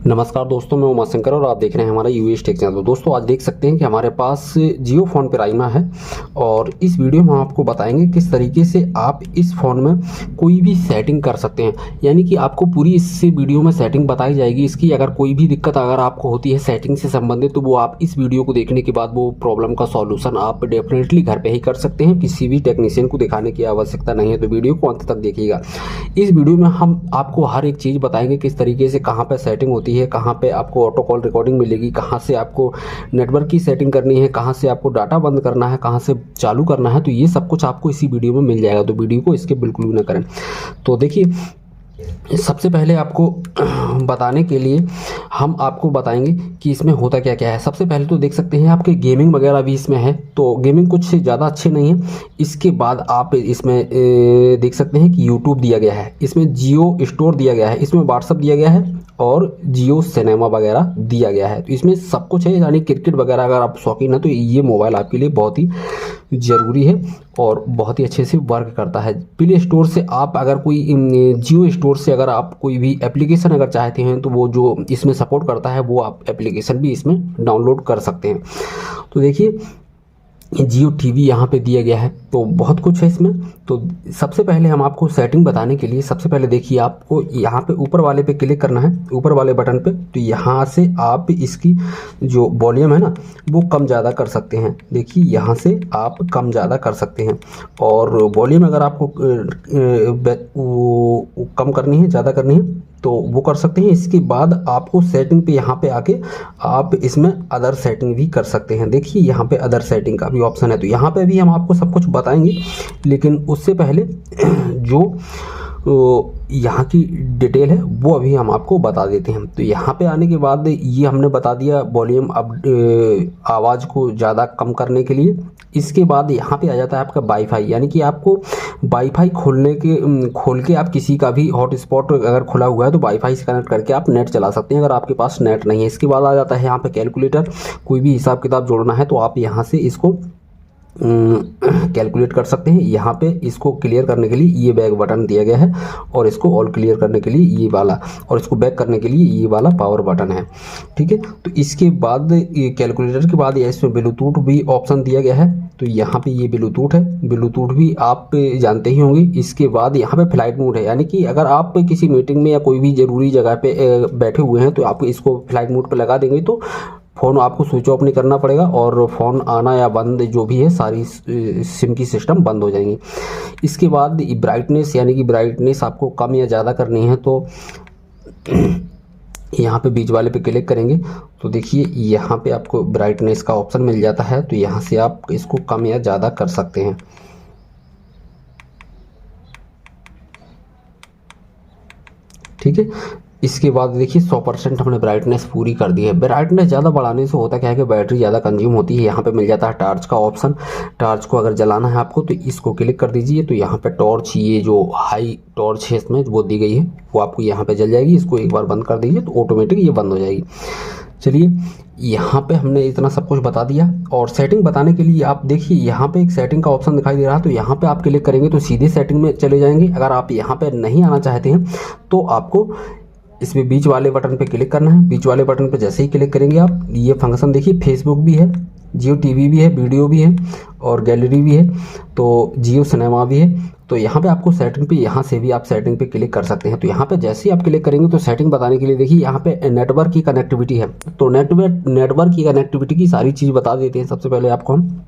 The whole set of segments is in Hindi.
नमस्कार दोस्तों, मैं उमा शंकर और आप देख रहे हैं हमारा यूएस टेक चैनल। दोस्तों आज देख सकते हैं कि हमारे पास जियो फ़ोन प्राइमा है और इस वीडियो में हम आपको बताएंगे किस तरीके से आप इस फ़ोन में कोई भी सेटिंग कर सकते हैं। यानी कि आपको पूरी इस वीडियो में सेटिंग बताई जाएगी इसकी। अगर कोई भी दिक्कत अगर आपको होती है सेटिंग से संबंधित तो वो आप इस वीडियो को देखने के बाद वो प्रॉब्लम का सॉल्यूशन आप डेफिनेटली घर पर ही कर सकते हैं। किसी भी टेक्नीशियन को दिखाने की आवश्यकता नहीं है, तो वीडियो को अंत तक देखिएगा। इस वीडियो में हम आपको हर एक चीज़ बताएंगे किस तरीके से कहाँ पर सेटिंग होती है, कहाँ पे आपको ऑटो कॉल रिकॉर्डिंग मिलेगी, कहाँ से आपको नेटवर्क की सेटिंग करनी है, कहाँ से आपको डाटा बंद करना है, कहाँ से चालू करना है। तो ये सब कुछ आपको इसी वीडियो में मिल जाएगा, तो वीडियो को इसके बिल्कुल भी ना करें। तो देखिए, सबसे पहले आपको बताने के लिए हम आपको बताएंगे कि इसमें होता क्या क्या है। सबसे पहले तो देख सकते हैं आपके गेमिंग वगैरह भी इसमें है, तो गेमिंग कुछ ज़्यादा अच्छे नहीं है। इसके बाद आप इसमें देख सकते हैं कि यूट्यूब दिया गया है, इसमें जियो स्टोर दिया गया है, इसमें व्हाट्सअप दिया गया है और जियो सिनेमा वगैरह दिया गया है। तो इसमें सब कुछ है, यानी क्रिकेट वगैरह अगर आप शौकीन है तो ये मोबाइल आपके लिए बहुत ही ज़रूरी है और बहुत ही अच्छे से वर्क करता है। प्ले स्टोर से आप अगर कोई जियो स्टोर से अगर आप कोई भी एप्लीकेशन अगर चाहते हैं तो वो जो इसमें सपोर्ट करता है वो आप एप्लीकेशन भी इसमें डाउनलोड कर सकते हैं। तो देखिए, जियो टीवी यहाँ पे दिया गया है, तो बहुत कुछ है इसमें। तो सबसे पहले हम आपको सेटिंग बताने के लिए सबसे पहले देखिए, आपको यहाँ पे ऊपर वाले पे क्लिक करना है, ऊपर वाले बटन पे। तो यहाँ से आप इसकी जो वॉल्यूम है ना वो कम ज़्यादा कर सकते हैं। देखिए, यहाँ से आप कम ज़्यादा कर सकते हैं और वॉल्यूम अगर आपको कम करनी है, ज़्यादा करनी है तो वो कर सकते हैं। इसके बाद आपको सेटिंग पे यहाँ पे आके आप इसमें अदर सेटिंग भी कर सकते हैं। देखिए, यहाँ पे अदर सेटिंग का भी ऑप्शन है, तो यहाँ पे भी हम आपको सब कुछ बताएंगे। लेकिन उससे पहले जो यहाँ की डिटेल है वो अभी हम आपको बता देते हैं। तो यहाँ पे आने के बाद ये हमने बता दिया वॉल्यूम अब आवाज़ को ज़्यादा कम करने के लिए। इसके बाद यहाँ पे आ जाता है आपका वाईफाई, यानी कि आपको वाईफाई खोल के आप किसी का भी हॉटस्पॉट अगर खुला हुआ है तो वाईफाई से कनेक्ट करके आप नेट चला सकते हैं अगर आपके पास नेट नहीं है। इसके बाद आ जाता है यहाँ पे कैलकुलेटर, कोई भी हिसाब किताब जोड़ना है तो आप यहाँ से इसको कैलकुलेट कर सकते हैं। यहाँ पे इसको क्लियर करने के लिए ये बैक बटन दिया गया है और इसको ऑल क्लियर करने के लिए ये वाला, और इसको बैक करने के लिए ये वाला पावर बटन है। ठीक है, तो इसके बाद ये कैलकुलेटर के बाद इसमें ब्लूटूथ भी ऑप्शन दिया गया है। तो यहाँ पे ये ब्लूटूथ है, ब्लूटूथ भी आप जानते ही होंगे। इसके बाद यहाँ पे फ्लाइट मोड है, यानी कि अगर आप किसी मीटिंग में या कोई भी ज़रूरी जगह पे बैठे हुए हैं तो आप इसको फ्लाइट मोड पर लगा देंगे तो फ़ोन आपको स्विच ऑफ नहीं करना पड़ेगा और फ़ोन आना या बंद जो भी है सारी सिम की सिस्टम बंद हो जाएंगी। इसके बाद ब्राइटनेस, यानी कि ब्राइटनेस आपको कम या ज़्यादा करनी है तो यहाँ पे बीच वाले पे क्लिक करेंगे तो देखिए यहाँ पे आपको ब्राइटनेस का ऑप्शन मिल जाता है। तो यहाँ से आप इसको कम या ज़्यादा कर सकते हैं। ठीक है, इसके बाद देखिए 100% हमने ब्राइटनेस पूरी कर दी है। ब्राइटनेस ज़्यादा बढ़ाने से होता क्या है कि बैटरी ज़्यादा कंज्यूम होती है। यहाँ पे मिल जाता है टॉर्च का ऑप्शन, टॉर्च को अगर जलाना है आपको तो इसको क्लिक कर दीजिए। तो यहाँ पे टॉर्च, ये जो हाई टॉर्च है इसमें वो दी गई है वो आपको यहाँ पे जल जाएगी। इसको एक बार बंद कर दीजिए तो ऑटोमेटिक ये बंद हो जाएगी। चलिए, यहाँ पे हमने इतना सब कुछ बता दिया और सेटिंग बताने के लिए आप देखिए यहाँ पे एक सेटिंग का ऑप्शन दिखाई दे रहा है। तो यहाँ पे आप क्लिक करेंगे तो सीधे सेटिंग में चले जाएंगे। अगर आप यहाँ पे नहीं आना चाहते हैं तो आपको इसमें बीच वाले बटन पे क्लिक करना है। बीच वाले बटन पे जैसे ही क्लिक करेंगे आप ये फंक्शन देखिए, फेसबुक भी है, जियो टीवी भी है, वीडियो भी है और गैलरी भी है, तो जियो सिनेमा भी है। तो यहाँ पे आपको सेटिंग पे, यहाँ से भी आप सेटिंग पे क्लिक कर सकते हैं। तो यहाँ पे जैसे ही आप क्लिक करेंगे तो सेटिंग बताने के लिए देखिए यहाँ पे नेटवर्क की कनेक्टिविटी है। तो नेटवर्क की कनेक्टिविटी की सारी चीज़ बता देते हैं सबसे पहले आपको हम।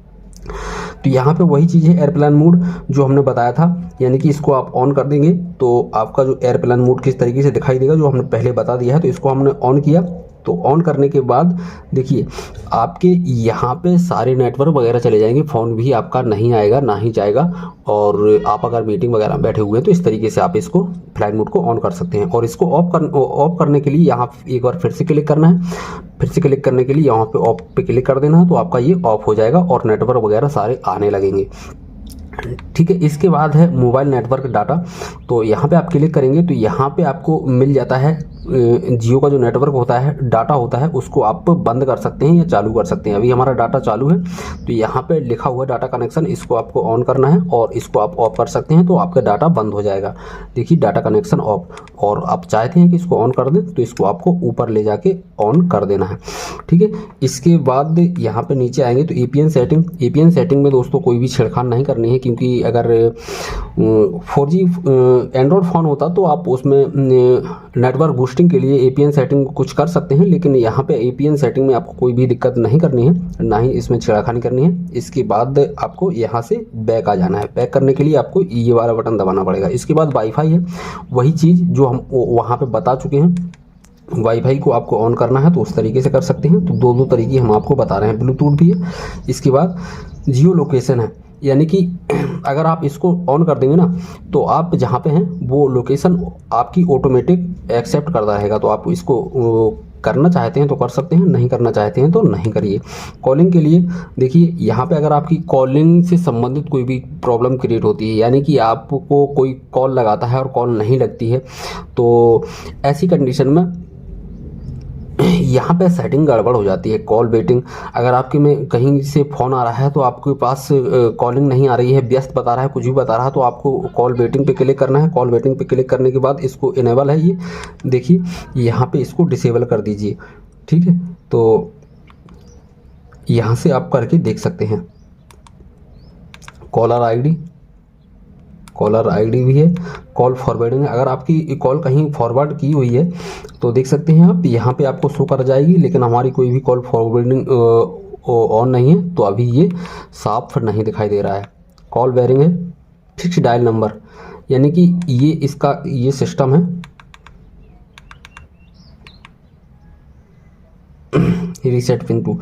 तो यहाँ पे वही चीज़ है एयरप्लेन मोड जो हमने बताया था, यानी कि इसको आप ऑन कर देंगे तो आपका जो एयरप्लेन मोड किस तरीके से दिखाई देगा जो हमने पहले बता दिया है। तो इसको हमने ऑन किया, तो ऑन करने के बाद देखिए आपके यहाँ पे सारे नेटवर्क वगैरह चले जाएंगे, फ़ोन भी आपका नहीं आएगा ना ही जाएगा। और आप अगर मीटिंग वगैरह में बैठे हुए हैं तो इस तरीके से आप इसको फ्लाइट मोड को ऑन कर सकते हैं। और इसको ऑफ करने के लिए यहाँ एक बार फिर से क्लिक करना है। फिर से क्लिक करने के लिए यहाँ पे ऑफ पे क्लिक कर देना है तो आपका ये ऑफ हो जाएगा और नेटवर्क वगैरह सारे आने लगेंगे। ठीक है, इसके बाद है मोबाइल नेटवर्क डाटा। तो यहाँ पे आप क्लिक करेंगे तो यहाँ पे आपको मिल जाता है जियो का जो नेटवर्क होता है, डाटा होता है, उसको आप बंद कर सकते हैं या चालू कर सकते हैं। अभी हमारा डाटा चालू है तो यहाँ पे लिखा हुआ डाटा कनेक्शन, इसको आपको ऑन करना है और इसको आप ऑफ कर सकते हैं तो आपका डाटा बंद हो जाएगा। देखिए डाटा कनेक्शन ऑफ। और आप चाहते हैं कि इसको ऑन कर दें तो इसको आपको ऊपर ले जाके ऑन कर देना है, ठीक है। इसके बाद यहाँ पे नीचे आएंगे तो एपीएन सेटिंग। एपीएन सेटिंग में दोस्तों कोई भी छेड़खानी नहीं करनी है, क्योंकि अगर 4G एंड्रॉयड फ़ोन होता तो आप उसमें नेटवर्क बूस्टिंग के लिए एपीएन सेटिंग कुछ कर सकते हैं, लेकिन यहाँ पे एपीएन सेटिंग में आपको कोई भी दिक्कत नहीं करनी है, ना ही इसमें छेड़खानी करनी है। इसके बाद आपको यहाँ से बैक आ जाना है। बैक करने के लिए आपको ये वाला बटन दबाना पड़ेगा। इसके बाद वाईफाई है, वही चीज़ जो हम वहाँ पे बता चुके हैं। वाईफाई को आपको ऑन करना है तो उस तरीके से कर सकते हैं। तो दो तरीके हम आपको बता रहे हैं। ब्लूटूथ भी है। इसके बाद जियो लोकेशन है, यानी कि अगर आप इसको ऑन कर देंगे ना तो आप जहाँ पे हैं वो लोकेशन आपकी ऑटोमेटिक एक्सेप्ट करता रहेगा। तो आप इसको करना चाहते हैं तो कर सकते हैं, नहीं करना चाहते हैं तो नहीं करिए। कॉलिंग के लिए देखिए यहाँ पे अगर आपकी कॉलिंग से संबंधित कोई भी प्रॉब्लम क्रिएट होती है, यानी कि आपको कोई कॉल लगाता है और कॉल नहीं लगती है, तो ऐसी कंडीशन में यहाँ पे सेटिंग गड़बड़ हो जाती है। कॉल वेटिंग, अगर आपके में कहीं से फ़ोन आ रहा है तो आपके पास कॉलिंग नहीं आ रही है, व्यस्त बता रहा है, कुछ भी बता रहा है, तो आपको कॉल वेटिंग पे क्लिक करना है। कॉल वेटिंग पे क्लिक करने के बाद इसको इनेबल है, ये देखिए यहाँ पे इसको डिसेबल कर दीजिए, ठीक है। तो यहाँ से आप करके देख सकते हैं। कॉलर आईडी भी है। कॉल फॉरवर्डिंग, अगर आपकी कॉल कहीं फॉरवर्ड की हुई है तो देख सकते हैं आप, यहाँ पे आपको शो कर जाएगी, लेकिन हमारी कोई भी कॉल फॉरवर्डिंग ऑन नहीं है तो अभी ये साफ नहीं दिखाई दे रहा है। कॉल वेयरिंग है। फिक्स डायल नंबर, यानी कि ये इसका ये सिस्टम है। Reset PIN two.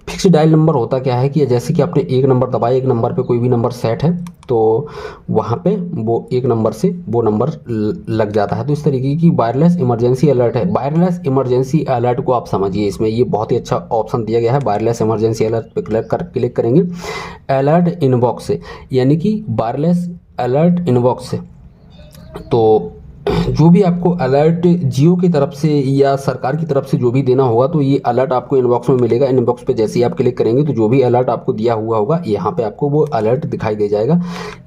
Fix dial number होता क्या है कि जैसे कि आपने एक नंबर दबाया, एक नंबर पे कोई भी नंबर सेट है तो वहाँ पे वो एक नंबर से वो नंबर लग जाता है। तो इस तरीके की वायरलेस इमरजेंसी अलर्ट है। वायरलेस इमरजेंसी अलर्ट को आप समझिए, इसमें ये बहुत ही अच्छा ऑप्शन दिया गया है। वायरलेस इमरजेंसी अलर्ट पे क्लिक करेंगे। अलर्ट इनबॉक्स से, यानी कि वायरलेस अलर्ट इनबॉक्स से, तो जो भी आपको अलर्ट जियो की तरफ से या सरकार की तरफ से जो भी देना होगा तो ये अलर्ट आपको इनबॉक्स में मिलेगा। इनबॉक्स पे जैसे ही आप क्लिक करेंगे तो जो भी अलर्ट आपको दिया हुआ होगा यहाँ पे आपको वो अलर्ट दिखाई दे जाएगा।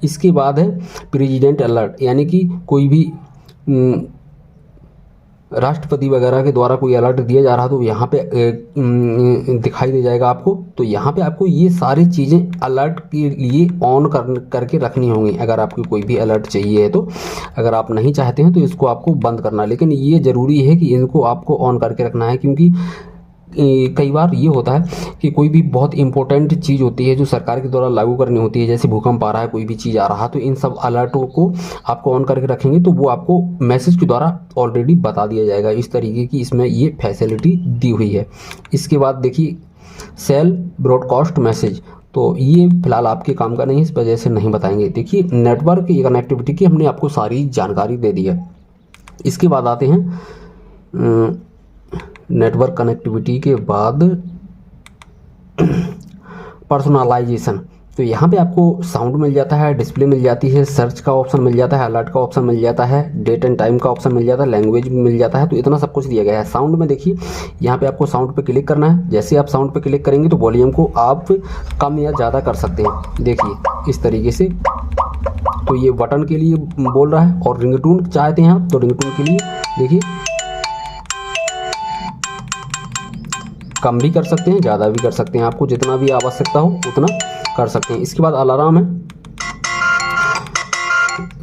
इसके बाद है प्रेसिडेंट अलर्ट, यानी कि कोई भी राष्ट्रपति वगैरह के द्वारा कोई अलर्ट दिया जा रहा तो यहाँ पे दिखाई दे जाएगा आपको। तो यहाँ पे आपको ये सारी चीज़ें अलर्ट के लिए ऑन करके रखनी होंगी अगर आपको कोई भी अलर्ट चाहिए है तो। अगर आप नहीं चाहते हैं तो इसको आपको बंद करना, लेकिन ये ज़रूरी है कि इनको आपको ऑन करके रखना है, क्योंकि कई बार ये होता है कि कोई भी बहुत इंपॉर्टेंट चीज़ होती है जो सरकार के द्वारा लागू करनी होती है, जैसे भूकंप आ रहा है, कोई भी चीज़ आ रहा है, तो इन सब अलर्टों को आपको ऑन करके रखेंगे तो वो आपको मैसेज के द्वारा ऑलरेडी बता दिया जाएगा। इस तरीके की इसमें ये फैसिलिटी दी हुई है। इसके बाद देखिए सेल ब्रॉडकास्ट मैसेज, तो ये फिलहाल आपके काम का नहीं है, इस वजह से नहीं बताएंगे। देखिए नेटवर्क कनेक्टिविटी की हमने आपको सारी जानकारी दे दी है। इसके बाद आते हैं नेटवर्क कनेक्टिविटी के बाद पर्सनलाइजेशन। तो यहाँ पे आपको साउंड मिल जाता है, डिस्प्ले मिल जाती है, सर्च का ऑप्शन मिल जाता है, अलर्ट का ऑप्शन मिल जाता है, डेट एंड टाइम का ऑप्शन मिल जाता है, लैंग्वेज भी मिल जाता है। तो इतना सब कुछ दिया गया है। साउंड में देखिए यहाँ पे आपको साउंड पे क्लिक करना है। जैसे आप साउंड पे क्लिक करेंगे तो वॉल्यूम को आप कम या ज़्यादा कर सकते हैं, देखिए इस तरीके से। तो ये बटन के लिए बोल रहा है। और रिंगटोन चाहते हैं आप तो रिंगटोन के लिए देखिए कम भी कर सकते हैं, ज़्यादा भी कर सकते हैं, आपको जितना भी आवश्यकता हो उतना कर सकते हैं। इसके बाद अलार्म है,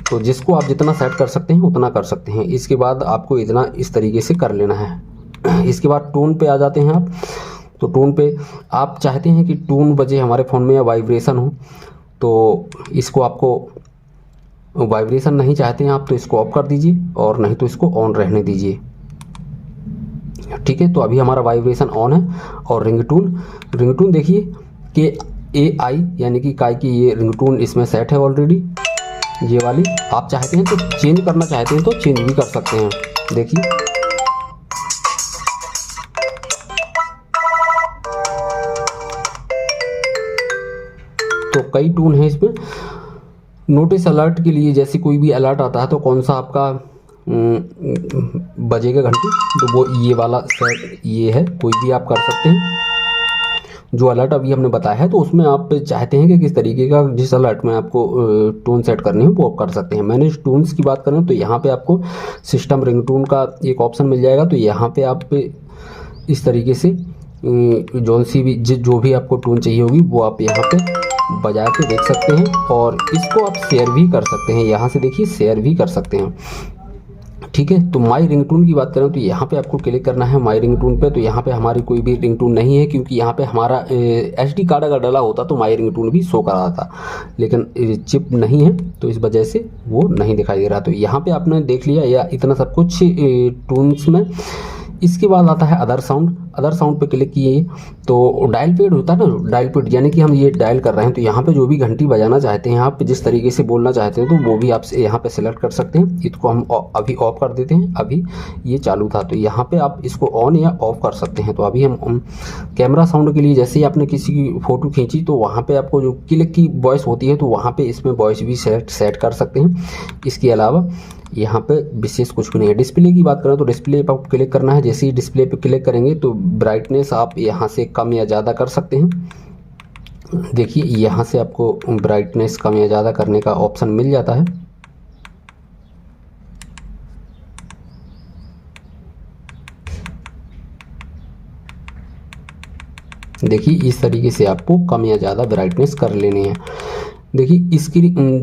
तो जिसको आप जितना सेट कर सकते हैं उतना कर सकते हैं। इसके बाद आपको इतना इस तरीके से कर लेना है। इसके बाद टोन पे आ जाते हैं आप। तो टोन पे आप चाहते हैं कि टोन बजे हमारे फ़ोन में या वाइब्रेशन हो, तो इसको आपको वाइब्रेशन नहीं चाहते हैं आप तो इसको ऑफ कर दीजिए, और नहीं तो इसको ऑन रहने दीजिए, ठीक है। तो अभी हमारा वाइब्रेशन ऑन है। और रिंगटोन देखिए कि AI यानी कि काय की ये रिंगटोन इसमें सेट है ऑलरेडी, ये वाली। आप चाहते हैं तो चेंज करना चाहते हैं तो चेंज भी कर सकते हैं, देखिए। तो कई टोन है इसमें। नोटिस अलर्ट के लिए जैसे कोई भी अलर्ट आता है तो कौन सा आपका बजेगा घंटी, तो वो ये वाला सेट ये है, कोई भी आप कर सकते हैं। जो अलर्ट अभी हमने बताया है तो उसमें आप चाहते हैं कि किस तरीके का, जिस अलर्ट में आपको टोन सेट करनी हो वो आप कर सकते हैं। मैंने टोन्स की बात करें तो यहाँ पे आपको सिस्टम रिंगटोन का एक ऑप्शन मिल जाएगा, तो यहाँ पे आप इस तरीके से जौन सी भी जो भी आपको टोन चाहिए होगी वो आप यहाँ पे बजा के देख सकते हैं, और इसको आप शेयर भी कर सकते हैं। यहाँ से देखिए शेयर भी कर सकते हैं, ठीक है। तो माई रिंगटोन की बात करें तो यहाँ पे आपको क्लिक करना है माई रिंगटोन पे। तो यहाँ पे हमारी कोई भी रिंगटोन नहीं है, क्योंकि यहाँ पे हमारा SD कार्ड अगर डला होता तो माई रिंगटोन भी शो कर रहा था, लेकिन चिप नहीं है तो इस वजह से वो नहीं दिखाई दे रहा। तो यहाँ पे आपने देख लिया या इतना सब कुछ टून्स में। इसके बाद आता है अदर साउंड। अदर साउंड पे क्लिक किए तो डायल पेड होता है ना, डायल पेड यानी कि हम ये डायल कर रहे हैं तो यहाँ पे जो भी घंटी बजाना चाहते हैं आप, जिस तरीके से बोलना चाहते हैं तो वो भी आप यहाँ पे सिलेक्ट कर सकते हैं। इसको हम अभी ऑफ कर देते हैं, अभी ये चालू था तो यहाँ पे आप इसको ऑन या ऑफ कर सकते हैं। तो अभी हम कैमरा साउंड के लिए जैसे ही आपने किसी की फ़ोटो खींची तो वहाँ पर आपको जो क्लिक की वॉइस होती है तो वहाँ पर इसमें वॉइस भी सेट कर सकते हैं। इसके अलावा यहाँ पे विशेष कुछ भी नहीं है। डिस्प्ले की बात करें तो डिस्प्ले पर आपको क्लिक करना है। जैसे ही डिस्प्ले पे क्लिक करेंगे तो ब्राइटनेस आप यहाँ से कम या ज़्यादा कर सकते हैं। देखिए यहाँ से आपको ब्राइटनेस कम या ज़्यादा करने का ऑप्शन मिल जाता है। देखिए इस तरीके से आपको कम या ज़्यादा ब्राइटनेस कर लेनी है। देखिए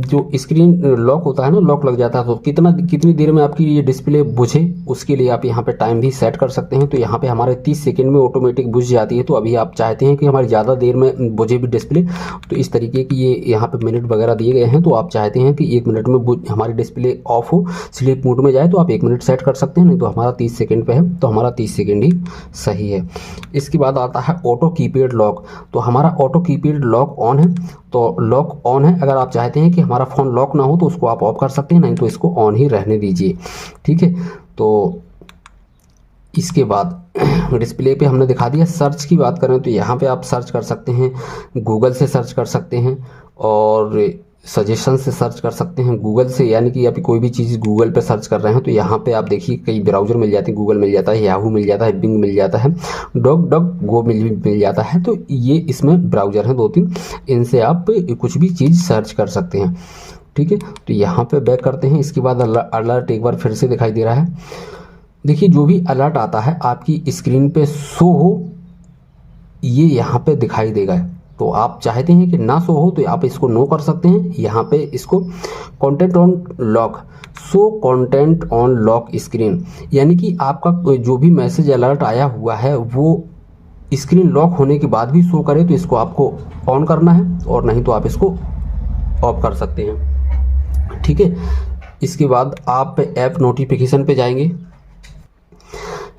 जो स्क्रीन लॉक होता है ना, लॉक लग जाता है तो कितनी देर में आपकी ये डिस्प्ले बुझे उसके लिए आप यहाँ पे टाइम भी सेट कर सकते हैं। तो यहाँ पे हमारे 30 सेकंड में ऑटोमेटिक बुझ जाती है। तो अभी आप चाहते हैं कि हमारी ज़्यादा देर में बुझे भी डिस्प्ले, तो इस तरीके की ये यहाँ पे मिनट वगैरह दिए गए हैं। तो आप चाहते हैं कि 1 मिनट में हमारी डिस्प्ले ऑफ हो, स्लीप मोड में जाए तो आप 1 मिनट सेट कर सकते हैं, नहीं तो हमारा 30 सेकेंड पर है तो हमारा 30 सेकेंड ही सही है। इसके बाद आता है ऑटो कीपैड लॉक। तो हमारा ऑटो कीपैड लॉक ऑन है, तो लॉक ऑन है। अगर आप चाहते हैं कि हमारा फ़ोन लॉक ना हो तो उसको आप ऑफ कर सकते हैं, नहीं तो इसको ऑन ही रहने दीजिए, ठीक है। तो इसके बाद डिस्प्ले पे हमने दिखा दिया। सर्च की बात करें तो यहाँ पे आप सर्च कर सकते हैं, गूगल से सर्च कर सकते हैं और सजेशन से सर्च कर सकते हैं। गूगल से यानी कि आप कोई भी चीज़ गूगल पे सर्च कर रहे हैं तो यहाँ पे आप देखिए कई ब्राउज़र मिल जाते हैं। गूगल मिल जाता है, याहू मिल जाता है, बिंग मिल जाता है, डॉग मिल जाता है। तो ये इसमें ब्राउज़र हैं 2-3, इनसे आप कुछ भी चीज़ सर्च कर सकते हैं, ठीक है। तो यहाँ पे बैक करते हैं। इसके बाद अलर्ट एक बार फिर से दिखाई दे रहा है। देखिए जो भी अलर्ट आता है आपकी स्क्रीन पे शो हो, ये यहाँ पे दिखाई देगा। तो आप चाहते हैं कि ना शो हो तो आप इसको नो कर सकते हैं। यहाँ पे इसको content on lock, show content on lock screen, यानी कि आपका जो भी मैसेज अलर्ट आया हुआ है वो स्क्रीन लॉक होने के बाद भी शो करे तो इसको आपको ऑन करना है, और नहीं तो आप इसको ऑफ कर सकते हैं, ठीक है। इसके बाद आप ऐप नोटिफिकेशन पे जाएंगे।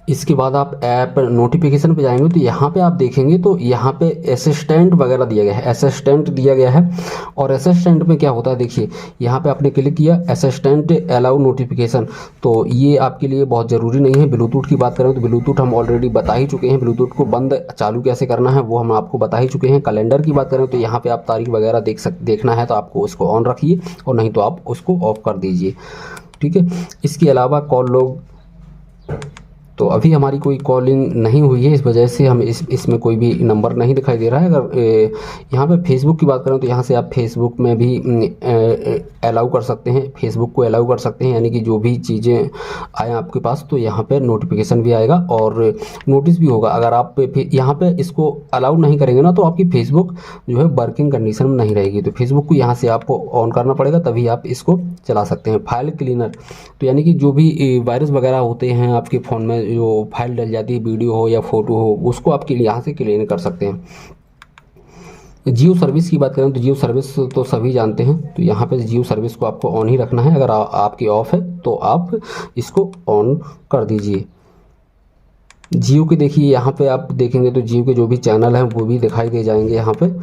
इसके बाद आप ऐप नोटिफिकेशन पे जाएंगे तो यहाँ पे आप देखेंगे तो यहाँ पे असिस्टेंट वगैरह दिया गया है, असिस्टेंट दिया गया है। और असिस्टेंट में क्या होता है, देखिए यहाँ पे आपने क्लिक किया असिस्टेंट अलाउ नोटिफिकेशन, तो ये आपके लिए बहुत ज़रूरी नहीं है। ब्लूटूथ की बात करें तो ब्लूटूथ हम ऑलरेडी बता ही चुके हैं, ब्लूटूथ को बंद चालू कैसे करना है वो हम आपको बता ही चुके हैं। कैलेंडर की बात करें तो यहाँ पर आप तारीख वगैरह देखना है तो आपको उसको ऑन रखिए, और नहीं तो आप उसको ऑफ कर दीजिए, ठीक है। इसके अलावा कॉल लॉग, तो अभी हमारी कोई कॉलिंग नहीं हुई है, इस वजह से हम इसमें कोई भी नंबर नहीं दिखाई दे रहा है। अगर यहाँ पे फेसबुक की बात करें तो यहाँ से आप फेसबुक में भी अलाउ कर सकते हैं, फेसबुक को अलाउ कर सकते हैं, यानी कि जो भी चीज़ें आए आपके पास तो यहाँ पे नोटिफिकेशन भी आएगा और नोटिस भी होगा। अगर आप यहाँ पे इसको अलाउ नहीं करेंगे ना तो आपकी फेसबुक जो है वर्किंग कंडीशन में नहीं रहेगी। तो फेसबुक को यहाँ से आपको ऑन करना पड़ेगा, तभी आप इसको चला सकते हैं। फाइल क्लीनर, तो यानी कि जो भी वायरस वगैरह होते हैं आपके फ़ोन में, जो फाइल डल जाती है वीडियो हो या फोटो हो, उसको आप यहाँ से क्लीन कर सकते हैं। जियो सर्विस की बात करें तो जियो सर्विस तो सभी जानते हैं, तो यहाँ पे जियो सर्विस को आपको ऑन ही रखना है। अगर आपकी ऑफ है तो आप इसको ऑन कर दीजिए। जियो के देखिए यहाँ पे आप देखेंगे तो जियो के जो भी चैनल हैं वो भी दिखाई दे जाएंगे यहाँ पे।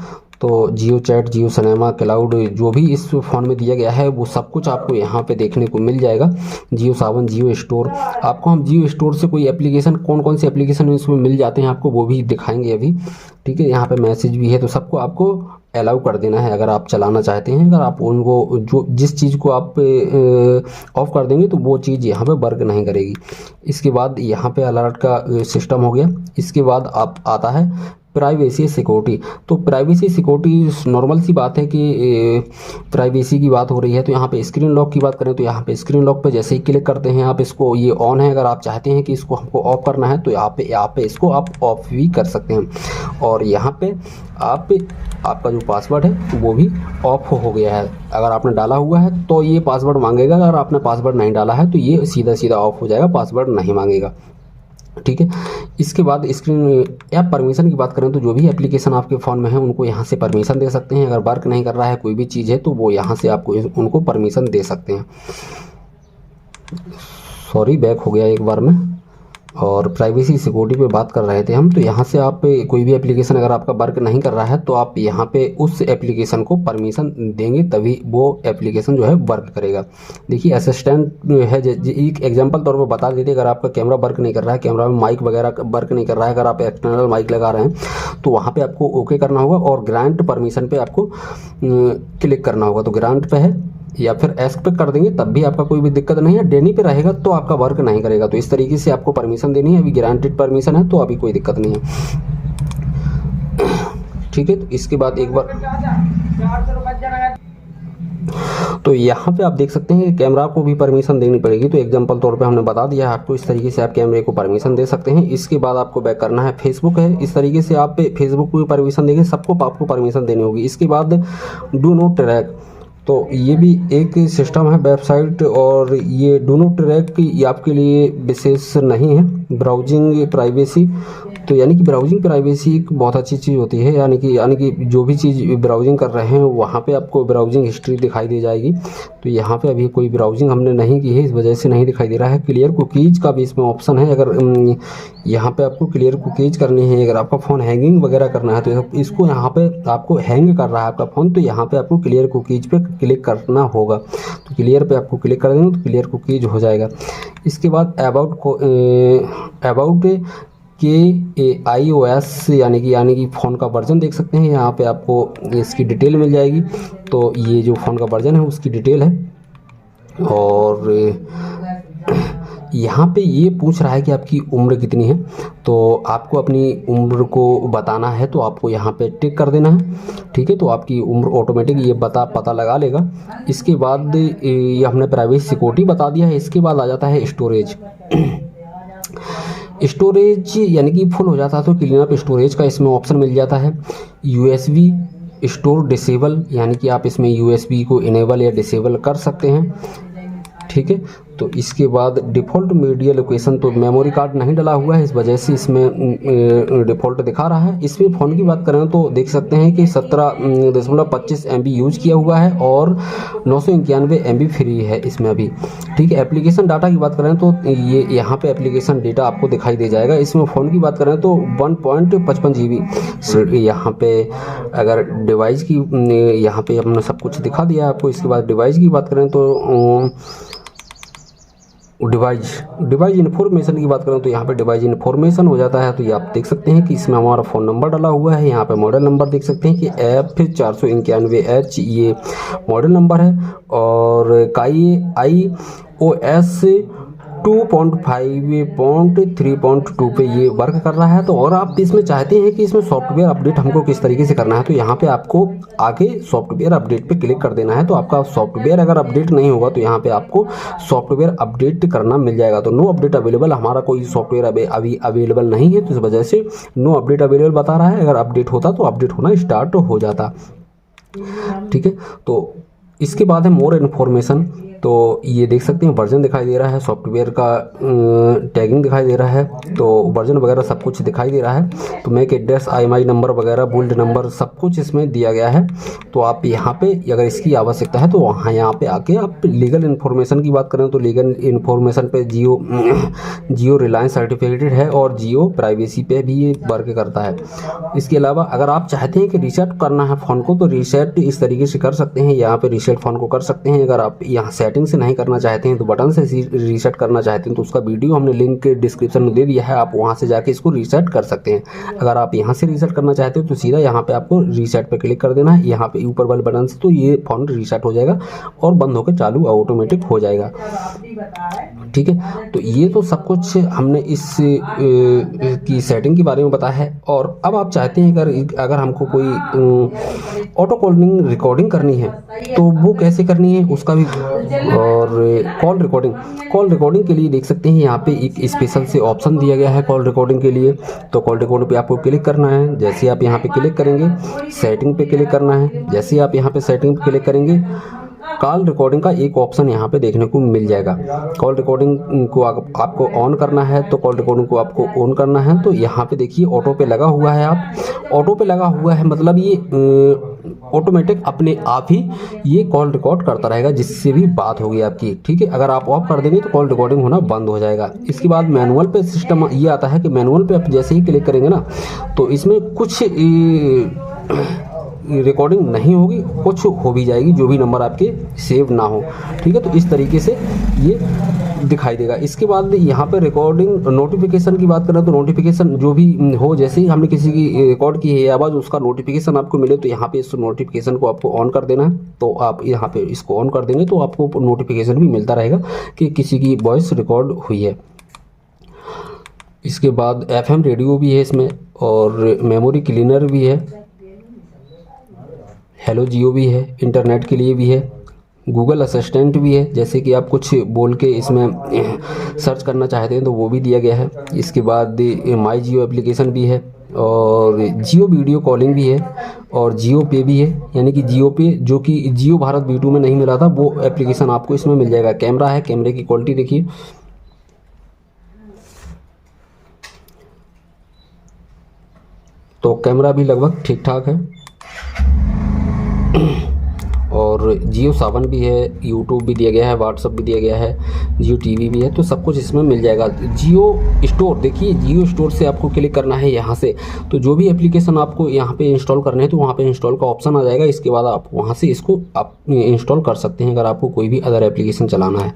तो जियो चैट, जियो सिनेमा, क्लाउड, जो भी इस फ़ोन में दिया गया है वो सब कुछ आपको यहाँ पे देखने को मिल जाएगा। जियो सावन, जियो स्टोर, आपको हम जियो स्टोर से कोई एप्लीकेशन, कौन से एप्लीकेशन इसमें मिल जाते हैं आपको वो भी दिखाएंगे अभी, ठीक है। यहाँ पे मैसेज भी है, तो सबको आपको अलाउ कर देना है अगर आप चलाना चाहते हैं। अगर आप उनको जो जिस चीज़ को आप ऑफ कर देंगे तो वो चीज़ यहाँ पे वर्क नहीं करेगी। इसके बाद यहाँ पे अलर्ट का सिस्टम हो गया। इसके बाद आप आता है प्राइवेसी सिक्योरिटी। तो प्राइवेसी सिक्योरिटी नॉर्मल सी बात है कि प्राइवेसी की बात हो रही है, तो यहाँ पे स्क्रीन लॉक की बात करें तो यहाँ पे स्क्रीन लॉक पे जैसे ही क्लिक करते हैं आप इसको, ये ऑन है। अगर आप चाहते हैं कि इसको हमको ऑफ करना है तो यहाँ पे इसको आप ऑफ भी कर सकते हैं। और यहाँ पे आपका जो पासवर्ड है वो भी ऑफ हो गया है। अगर आपने डाला हुआ है तो ये पासवर्ड मांगेगा, अगर आपने पासवर्ड नहीं डाला है तो ये सीधा सीधा ऑफ हो जाएगा, पासवर्ड नहीं मांगेगा। ठीक है। इसके बाद स्क्रीन ऐप परमिशन की बात करें तो जो भी एप्लीकेशन आपके फ़ोन में है उनको यहाँ से परमिशन दे सकते हैं। अगर वर्क नहीं कर रहा है कोई भी चीज़ है तो वो यहाँ से आपको उनको परमिशन दे सकते हैं। सॉरी, बैक हो गया एक बार में। और प्राइवेसी सिक्योरिटी पे बात कर रहे थे हम, तो यहाँ से आप कोई भी एप्लीकेशन अगर आपका वर्क नहीं कर रहा है तो आप यहाँ पे उस एप्लीकेशन को परमिशन देंगे तभी वो एप्लीकेशन जो है वर्क करेगा। देखिए असिस्टेंट है, एक एग्जांपल तौर पर बता देते, अगर आपका कैमरा वर्क नहीं कर रहा है, कैमरा में माइक वगैरह वर्क नहीं कर रहा है, अगर आप एक्सटर्नल माइक लगा रहे हैं तो वहाँ पर आपको ओके करना होगा और ग्रांट परमिशन पर आपको क्लिक करना होगा। तो ग्रांट पे है या फिर एस्क पे कर देंगे तब भी आपका कोई भी दिक्कत नहीं है। डेनी पे रहेगा तो आपका वर्क नहीं करेगा। तो इस तरीके से आपको परमिशन देनी है। अभी ग्रांटेड परमिशन है तो अभी कोई दिक्कत नहीं है। ठीक है। तो इसके बाद एक बार तो यहाँ पे आप देख सकते हैं कि कैमरा को भी परमिशन देनी पड़ेगी। तो एग्जांपल तौर पे हमने बता दिया है आपको, इस तरीके से आप कैमरे को परमिशन दे सकते हैं। इसके बाद आपको बैक करना है। फेसबुक है, इस तरीके से आप फेसबुक को भी परमिशन देंगे, सबको आपको परमिशन देनी होगी। इसके बाद डू नॉट ट्रैक, तो ये भी एक सिस्टम है वेबसाइट, और ये डू नॉट ट्रैक ये आपके लिए विशेष नहीं है। ब्राउजिंग प्राइवेसी, तो यानी कि ब्राउजिंग प्राइवेसी एक बहुत अच्छी चीज़ होती है। यानी कि जो भी चीज़ ब्राउजिंग कर रहे हैं वहाँ पे आपको ब्राउजिंग हिस्ट्री दिखाई दे जाएगी। तो यहाँ पे अभी कोई ब्राउजिंग हमने नहीं की है, इस वजह से नहीं दिखाई दे रहा है। क्लियर कुकीज़ का भी इसमें ऑप्शन है। अगर यहाँ पे आपको क्लियर कुकीज़ करनी है, अगर आपका फ़ोन हैंगिंग वगैरह करना है तो इसको यहाँ पे आपको हैंग कर रहा है आपका फ़ोन, तो यहाँ पे आपको क्लियर कुकीज़ पे क्लिक करना होगा। तो क्लियर पे आपको क्लिक कर देंगे तो क्लियर कुकीज़ हो जाएगा। इसके बाद अबाउट के iOS यानी कि फ़ोन का वर्जन देख सकते हैं। यहाँ पे आपको इसकी डिटेल मिल जाएगी। तो ये जो फ़ोन का वर्जन है उसकी डिटेल है। और यहाँ पे ये पूछ रहा है कि आपकी उम्र कितनी है, तो आपको अपनी उम्र को बताना है तो आपको यहाँ पे टिक कर देना है। ठीक है। तो आपकी उम्र ऑटोमेटिक ये पता लगा लेगा। इसके बाद ये हमने प्राइवेसी सिक्योरिटी बता दिया है। इसके बाद आ जाता है स्टोरेज। स्टोरेज यानी कि फुल हो जाता है तो क्लीन अप स्टोरेज का इसमें ऑप्शन मिल जाता है। USB स्टोर डिसेबल, यानी कि आप इसमें USB को इनेबल या डिसेबल कर सकते हैं। ठीक है। तो इसके बाद डिफ़ॉल्ट मीडिया लोकेशन, तो मेमोरी कार्ड नहीं डला हुआ है, इस वजह से इसमें डिफ़ॉल्ट दिखा रहा है। इसमें फ़ोन की बात करें तो देख सकते हैं कि 17.25 MB यूज़ किया हुआ है और 991 MB फ्री है इसमें अभी। ठीक है। एप्लीकेशन डाटा की बात करें तो ये यहाँ पे एप्लीकेशन डेटा आपको दिखाई दे जाएगा। इसमें फ़ोन की बात करें तो 1.55 GB। यहाँ पे अगर डिवाइस की, यहाँ पे हमने सब कुछ दिखा दिया आपको। इसके बाद डिवाइस की बात करें तो डिवाइस इन्फॉर्मेशन की बात करें तो यहाँ पे डिवाइस इन्फॉर्मेशन हो जाता है। तो ये आप देख सकते हैं कि इसमें हमारा फ़ोन नंबर डाला हुआ है। यहाँ पे मॉडल नंबर देख सकते हैं कि F491H ये मॉडल नंबर है। और iOS 2.5.3.2 पे ये वर्क कर रहा है। तो और आप इसमें चाहते हैं कि इसमें सॉफ्टवेयर अपडेट हमको किस तरीके से करना है, तो यहाँ पे आपको आगे सॉफ्टवेयर अपडेट पे क्लिक कर देना है। तो आपका सॉफ्टवेयर अगर अपडेट नहीं होगा तो यहाँ पे आपको सॉफ्टवेयर अपडेट करना मिल जाएगा। तो नो अपडेट अवेलेबल, हमारा कोई सॉफ्टवेयर अभी अवेलेबल नहीं है, तो इस वजह से नो अपडेट अवेलेबल बता रहा है। अगर अपडेट होता तो अपडेट होना स्टार्ट हो जाता। ठीक है। तो इसके बाद है मोर इन्फॉर्मेशन। तो ये देख सकते हैं वर्जन दिखाई दे रहा है, सॉफ्टवेयर का टैगिंग दिखाई दे रहा है, तो वर्जन वगैरह सब कुछ दिखाई दे रहा है। तो मैक एड्रेस, IMEI नंबर वगैरह, बुल्ड नंबर सब कुछ इसमें दिया गया है। तो आप यहाँ पे अगर इसकी आवश्यकता है तो वहाँ यहाँ पे आके आप लीगल इन्फॉर्मेशन की बात करें तो लीगल इन्फॉर्मेशन पे जियो रिलायंस सर्टिफिकेटेड है और जियो प्राइवेसी पे भी ये वर्क करता है। इसके अलावा अगर आप चाहते हैं कि रीसेट करना है फ़ोन को तो रीसेट इस तरीके से कर सकते हैं। यहाँ पे रीसेट फ़ोन को कर सकते हैं। अगर आप यहाँ सेटिंग से नहीं करना चाहते हैं, तो बटन से रीसेट करना चाहते हैं, तो उसका वीडियो हमने लिंक डिस्क्रिप्शन में दे दिया है, आप वहाँ से जाके इसको रीसेट कर सकते हैं। अगर आप यहाँ से रीसेट करना चाहते हो तो सीधा यहाँ पे आपको रीसेट पे क्लिक कर देना है, यहाँ पे ऊपर वाले बटन से, तो ये फ़ोन रीसेट हो जाएगा और बंद होकर चालू ऑटोमेटिक हो जाएगा। ठीक है, तो ये तो सब कुछ हमने इस की सेटिंग के बारे में बताया है। और अब आप चाहते हैं अगर हमको कोई ऑटो कॉलिंग रिकॉर्डिंग करनी है तो वो कैसे करनी है उसका भी, और कॉल रिकॉर्डिंग के लिए देख सकते हैं यहाँ पे एक स्पेशल से ऑप्शन दिया गया है कॉल रिकॉर्डिंग के लिए। तो कॉल रिकॉर्डिंग पे आपको क्लिक करना है। जैसे आप यहाँ पे क्लिक करेंगे, सेटिंग पे क्लिक करना है। जैसे आप यहाँ पे सेटिंग पे क्लिक करेंगे, कॉल रिकॉर्डिंग का एक ऑप्शन यहाँ पे देखने को मिल जाएगा। कॉल रिकॉर्डिंग को आपको ऑन करना है, तो कॉल रिकॉर्डिंग को आपको ऑन करना है। तो यहाँ पे देखिए ऑटो पे लगा हुआ है, आप ऑटो पे लगा हुआ है मतलब ये ऑटोमेटिक अपने आप ही ये कॉल रिकॉर्ड करता रहेगा जिससे भी बात होगी आपकी। ठीक है, अगर आप ऑफ कर देंगे तो कॉल रिकॉर्डिंग होना बंद हो जाएगा। इसके बाद मैनुअल पे सिस्टम ये आता है कि मैनुअल पे आप जैसे ही क्लिक करेंगे ना तो इसमें कुछ रिकॉर्डिंग नहीं होगी, कुछ हो भी जाएगी जो भी नंबर आपके सेव ना हो। ठीक है, तो इस तरीके से ये दिखाई देगा। इसके बाद यहाँ पे रिकॉर्डिंग नोटिफिकेशन की बात करें तो नोटिफिकेशन जो भी हो, जैसे ही हमने किसी की रिकॉर्ड की है आवाज़, उसका नोटिफिकेशन आपको मिले तो यहाँ पे इस नोटिफिकेशन को आपको ऑन कर देना है। तो आप यहाँ पे इसको ऑन कर देंगे तो आपको नोटिफिकेशन भी मिलता रहेगा कि किसी की वॉइस रिकॉर्ड हुई है। इसके बाद FM रेडियो भी है इसमें, और मेमोरी क्लीनर भी है, हेलो जियो भी है, इंटरनेट के लिए भी है, गूगल असिस्टेंट भी है, जैसे कि आप कुछ बोल के इसमें सर्च करना चाहते हैं तो वो भी दिया गया है। इसके बाद माई जियो एप्लीकेशन भी है, और जियो वीडियो कॉलिंग भी है, और जियो पे भी है, यानी कि जियो पे जो कि जियो भारत V2 में नहीं मिला था वो एप्लीकेशन आपको इसमें मिल जाएगा। कैमरा है, कैमरे की क्वालिटी देखिए, तो कैमरा भी लगभग ठीक ठाक है। और जियो सावन भी है, यूट्यूब भी दिया गया है, व्हाट्सअप भी दिया गया है, जियो TV भी है, तो सब कुछ इसमें मिल जाएगा। जियो स्टोर देखिए, जियो स्टोर से आपको क्लिक करना है यहाँ से, तो जो भी एप्लीकेशन आपको यहाँ पे इंस्टॉल करने हैं तो वहाँ पे इंस्टॉल का ऑप्शन आ जाएगा। इसके बाद आप वहाँ से इसको आप इंस्टॉल कर सकते हैं अगर आपको कोई भी अदर एप्लीकेशन चलाना है।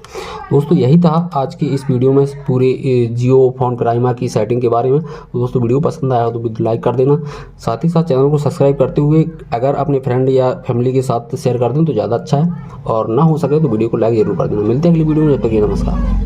दोस्तों यही था आज की इस वीडियो में पूरे जियो फोन प्राइमा की सेटिंग के बारे में। तो दोस्तों वीडियो पसंद आया हो तो वीडियो लाइक कर देना, साथ ही साथ चैनल को सब्सक्राइब करते हुए अगर अपने फ्रेंड या फैमिली के साथ शेयर कर दें तो ज़्यादा अच्छा है, और ना हो सके तो वीडियो को लाइक जरूर कर देना। मिलते हैं अगली वीडियो में, जब तक ये नमस्कार।